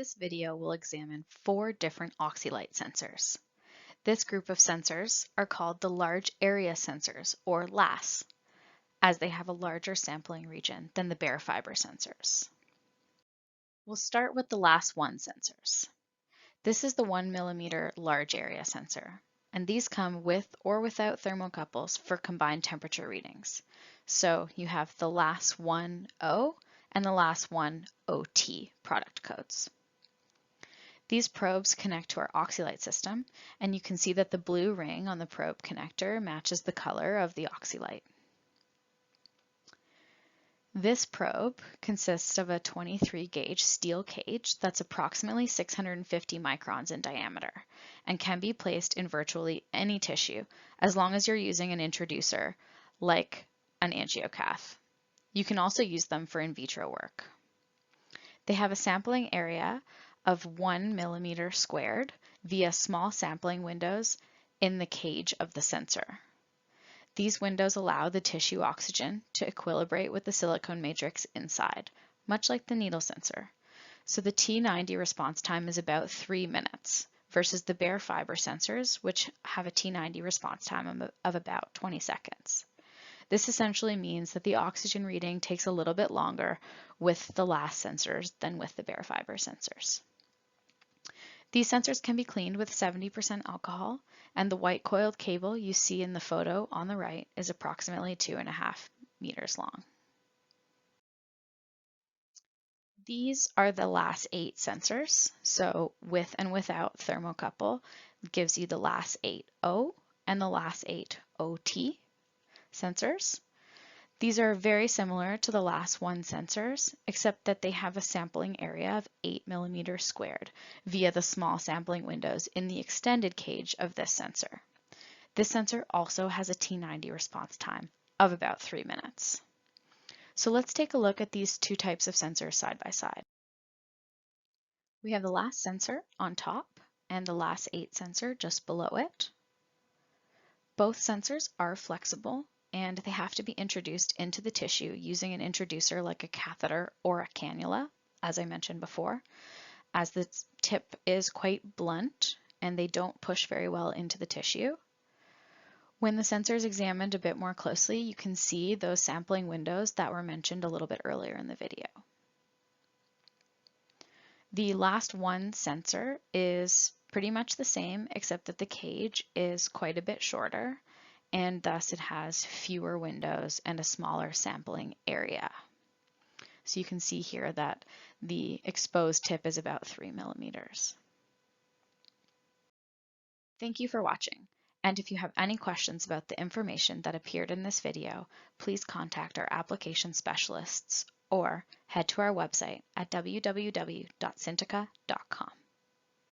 This video will examine 4 different oxylight sensors. This group of sensors are called the large area sensors, or LAS, as they have a larger sampling region than the bare fiber sensors. We'll start with the LAS1 sensors. This is the 1 millimeter large area sensor, and these come with or without thermocouples for combined temperature readings. So you have the LAS1O and the LAS1OT product codes. These probes connect to our oxylight system, and you can see that the blue ring on the probe connector matches the color of the oxylight. This probe consists of a 23 gauge steel cage that's approximately 650 microns in diameter and can be placed in virtually any tissue as long as you're using an introducer like an angiocath. You can also use them for in vitro work. They have a sampling area of 1 millimeter squared via small sampling windows in the cage of the sensor. These windows allow the tissue oxygen to equilibrate with the silicone matrix inside, much like the needle sensor. So the T90 response time is about 3 minutes versus the bare fiber sensors, which have a T90 response time of about 20 seconds. This essentially means that the oxygen reading takes a little bit longer with the LAS sensors than with the bare fiber sensors. These sensors can be cleaned with 70% alcohol, and the white coiled cable you see in the photo on the right is approximately 2.5 meters long. These are the LAS8 sensors, so with and without thermocouple gives you the LAS8O and the LAS8OT sensors. These are very similar to the LAS1 sensors, except that they have a sampling area of 8 millimeters squared via the small sampling windows in the extended cage of this sensor. This sensor also has a T90 response time of about 3 minutes. So let's take a look at these two types of sensors side by side. We have the LAS sensor on top and the LAS8 sensor just below it. Both sensors are flexible, and they have to be introduced into the tissue using an introducer like a catheter or a cannula, as I mentioned before, as the tip is quite blunt and they don't push very well into the tissue. When the sensor is examined a bit more closely, you can see those sampling windows that were mentioned a little bit earlier in the video. The LAS1 sensor is pretty much the same, except that the cage is quite a bit shorter, and thus it has fewer windows and a smaller sampling area. So you can see here that the exposed tip is about 3 millimeters. Thank you for watching, and if you have any questions about the information that appeared in this video, please contact our application specialists or head to our website at www.scintica.com.